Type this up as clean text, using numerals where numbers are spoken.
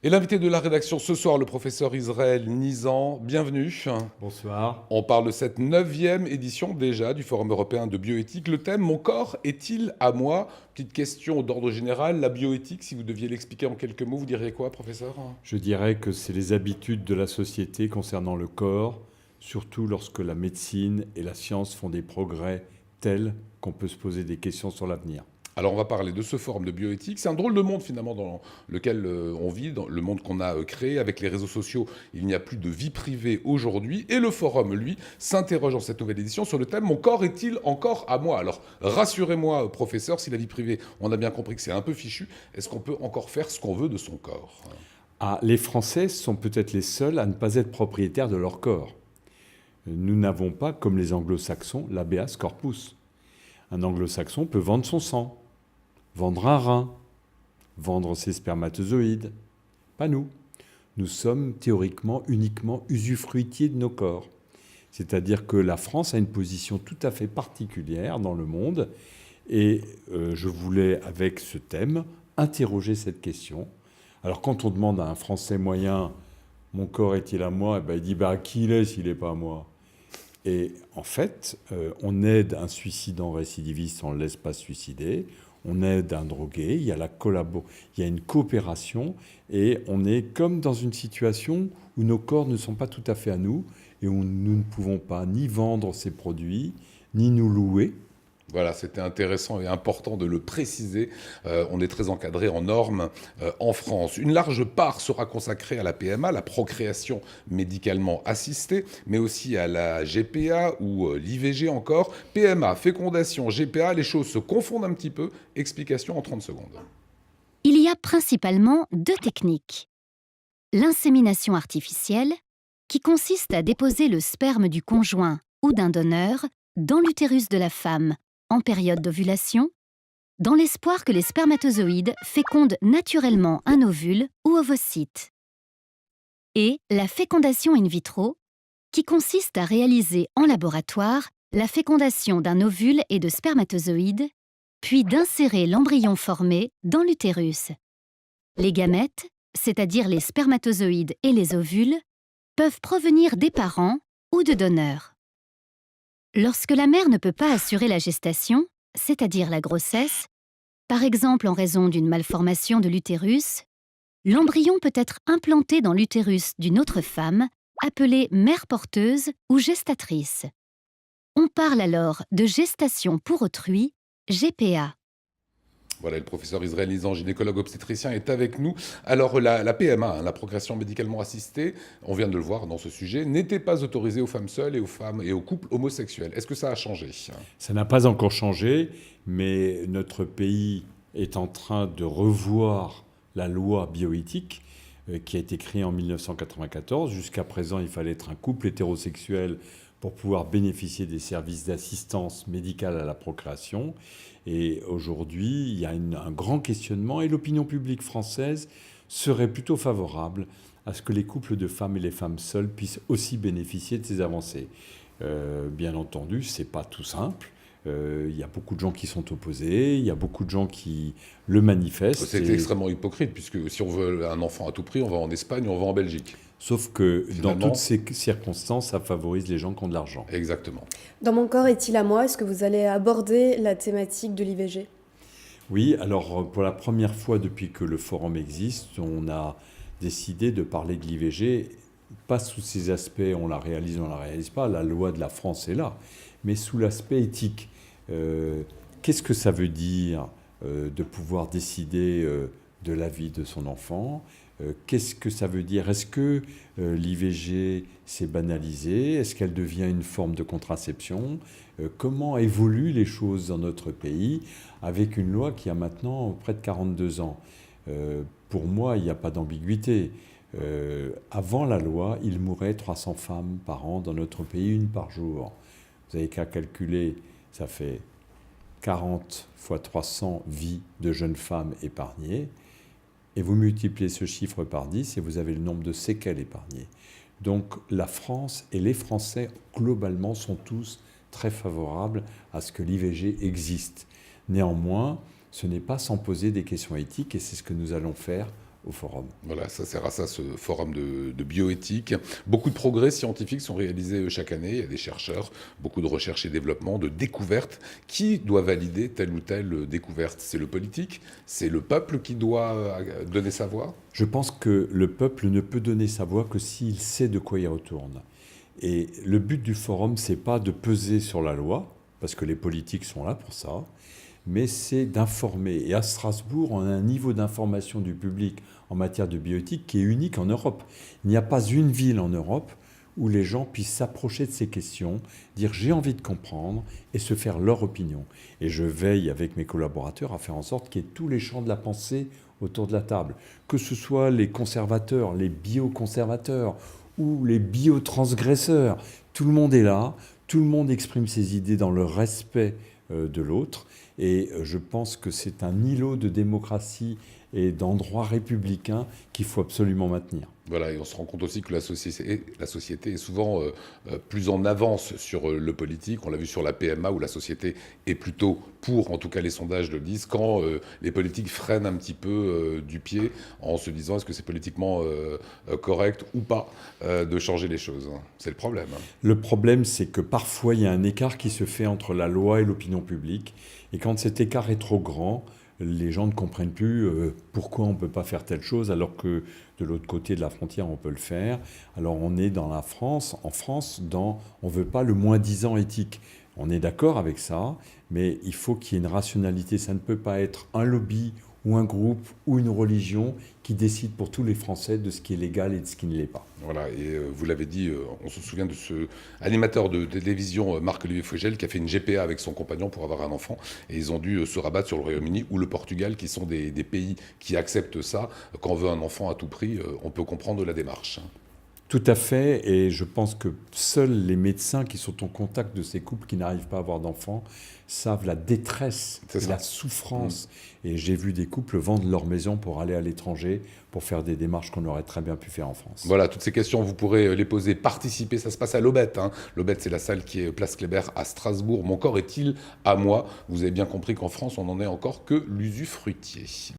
Et l'invité de la rédaction ce soir, le professeur Israël Nizan, bienvenue. Bonsoir. On parle de cette 9e édition déjà du Forum européen de bioéthique. Le thème, mon corps est-il à moi? Petite question d'ordre général, la bioéthique, si vous deviez l'expliquer en quelques mots, vous diriez quoi, professeur? Je dirais que c'est les habitudes de la société concernant le corps, surtout lorsque la médecine et la science font des progrès tels qu'on peut se poser des questions sur l'avenir. Alors on va parler de ce forum de bioéthique. C'est un drôle de monde finalement dans lequel on vit, dans le monde qu'on a créé avec les réseaux sociaux. Il n'y a plus de vie privée aujourd'hui. Et le forum, lui, s'interroge dans cette nouvelle édition sur le thème « Mon corps est-il encore à moi ?» Alors rassurez-moi, professeur, si la vie privée, on a bien compris que c'est un peu fichu, est-ce qu'on peut encore faire ce qu'on veut de son corps? Ah, les Français sont peut-être les seuls à ne pas être propriétaires de leur corps. Nous n'avons pas, comme les anglo-saxons, l'habeas corpus. Un anglo-saxon peut vendre son sang, vendre un rein, vendre ses spermatozoïdes. Pas nous. Nous sommes théoriquement uniquement usufruitiers de nos corps. C'est-à-dire que la France a une position tout à fait particulière dans le monde et je voulais, avec ce thème, interroger cette question. Alors quand on demande à un Français moyen « Mon corps est-il à moi ?» il dit « Qui il est s'il n'est pas à moi ?» Et en fait, on aide un suicidant récidiviste, on ne le laisse pas se suicider. On aide un drogué, il y a une coopération et on est comme dans une situation où nos corps ne sont pas tout à fait à nous et où nous ne pouvons pas ni vendre ces produits, ni nous louer. Voilà, c'était intéressant et important de le préciser. On est très encadré en normes en France. Une large part sera consacrée à la PMA, la procréation médicalement assistée, mais aussi à la GPA ou l'IVG encore. PMA, fécondation, GPA, les choses se confondent un petit peu. Explication en 30 secondes. Il y a principalement deux techniques. L'insémination artificielle, qui consiste à déposer le sperme du conjoint ou d'un donneur dans l'utérus de la femme en période d'ovulation, dans l'espoir que les spermatozoïdes fécondent naturellement un ovule ou ovocyte. Et la fécondation in vitro, qui consiste à réaliser en laboratoire la fécondation d'un ovule et de spermatozoïdes, puis d'insérer l'embryon formé dans l'utérus. Les gamètes, c'est-à-dire les spermatozoïdes et les ovules, peuvent provenir des parents ou de donneurs. Lorsque la mère ne peut pas assurer la gestation, c'est-à-dire la grossesse, par exemple en raison d'une malformation de l'utérus, l'embryon peut être implanté dans l'utérus d'une autre femme, appelée mère porteuse ou gestatrice. On parle alors de gestation pour autrui, GPA. Voilà, le professeur Israël Nizan, gynécologue obstétricien, est avec nous. Alors, la PMA, la procréation médicalement assistée, on vient de le voir dans ce sujet, n'était pas autorisée aux femmes seules et aux femmes et aux couples homosexuels. Est-ce que ça a changé? Ça n'a pas encore changé, mais notre pays est en train de revoir la loi bioéthique qui a été créée en 1994. Jusqu'à présent, il fallait être un couple hétérosexuel pour pouvoir bénéficier des services d'assistance médicale à la procréation. Et aujourd'hui, il y a un grand questionnement et l'opinion publique française serait plutôt favorable à ce que les couples de femmes et les femmes seules puissent aussi bénéficier de ces avancées. Bien entendu, ce n'est pas tout simple. Il y a beaucoup de gens qui sont opposés, il y a beaucoup de gens qui le manifestent. C'est extrêmement hypocrite, puisque si on veut un enfant à tout prix, on va en Espagne, on va en Belgique. Sauf que Finalement, dans toutes ces circonstances, ça favorise les gens qui ont de l'argent. Exactement. Dans mon corps est-il à moi? Est-ce que vous allez aborder la thématique de l'IVG? Oui, alors pour la première fois depuis que le forum existe, on a décidé de parler de l'IVG, pas sous ces aspects, on la réalise, on la réalise pas, la loi de la France est là, mais sous l'aspect éthique. Qu'est-ce que ça veut dire de pouvoir décider de la vie de son enfant? Qu'est-ce que ça veut dire? Est-ce que l'IVG s'est banalisé? Est-ce qu'elle devient une forme de contraception? Comment évoluent les choses dans notre pays avec une loi qui a maintenant près de 42 ans? Pour moi, il n'y a pas d'ambiguïté. Avant la loi, il mourait 300 femmes par an dans notre pays, une par jour. Vous n'avez qu'à calculer, ça fait 40 fois 300 vies de jeunes femmes épargnées. Et vous multipliez ce chiffre par 10 et vous avez le nombre de séquelles épargnées. Donc la France et les Français, globalement, sont tous très favorables à ce que l'IVG existe. Néanmoins, ce n'est pas sans poser des questions éthiques et c'est ce que nous allons faire au forum. Voilà, ça sert à ça, ce forum de bioéthique. Beaucoup de progrès scientifiques sont réalisés chaque année. Il y a des chercheurs, beaucoup de recherche et développement, de découvertes. Qui doit valider telle ou telle découverte? C'est le politique? C'est le peuple qui doit donner sa voix? Je pense que le peuple ne peut donner sa voix que s'il sait de quoi il retourne. Et le but du forum, c'est pas de peser sur la loi, parce que les politiques sont là pour ça, mais c'est d'informer. Et à Strasbourg, on a un niveau d'information du public en matière de bioéthique qui est unique en Europe. Il n'y a pas une ville en Europe où les gens puissent s'approcher de ces questions, dire j'ai envie de comprendre et se faire leur opinion. Et je veille avec mes collaborateurs à faire en sorte qu'il y ait tous les champs de la pensée autour de la table. Que ce soit les conservateurs, les bioconservateurs ou les biotransgresseurs, tout le monde est là, tout le monde exprime ses idées dans le respect de l'autre. Et je pense que c'est un îlot de démocratie et d'endroits républicains qu'il faut absolument maintenir. Voilà, et on se rend compte aussi que la société est souvent plus en avance sur le politique. On l'a vu sur la PMA, où la société est plutôt pour, en tout cas les sondages le disent, quand les politiques freinent un petit peu du pied en se disant est-ce que c'est politiquement correct ou pas de changer les choses. C'est le problème. Le problème, c'est que parfois, il y a un écart qui se fait entre la loi et l'opinion publique. Et quand cet écart est trop grand, les gens ne comprennent plus pourquoi on ne peut pas faire telle chose alors que de l'autre côté de la frontière on peut le faire. Alors on est en France, on ne veut pas le moins-disant éthique. On est d'accord avec ça, mais il faut qu'il y ait une rationalité. Ça ne peut pas être un lobby ou un groupe ou une religion qui décide pour tous les Français de ce qui est légal et de ce qui ne l'est pas. Voilà, et vous l'avez dit, on se souvient de ce animateur de télévision, Marc-Olivier Fogel, qui a fait une GPA avec son compagnon pour avoir un enfant, et ils ont dû se rabattre sur le Royaume-Uni ou le Portugal, qui sont des pays qui acceptent ça. Quand on veut un enfant à tout prix, on peut comprendre la démarche. Tout à fait, et je pense que seuls les médecins qui sont en contact de ces couples qui n'arrivent pas à avoir d'enfants savent la détresse et la souffrance. Et j'ai vu des couples vendre leur maison pour aller à l'étranger, pour faire des démarches qu'on aurait très bien pu faire en France. Voilà, toutes ces questions, vous pourrez les poser, participer, ça se passe à l'Aubette. L'Aubette, c'est la salle qui est place Kléber à Strasbourg. Mon corps est-il à moi? Vous avez bien compris qu'en France, on n'en est encore que l'usufruitier.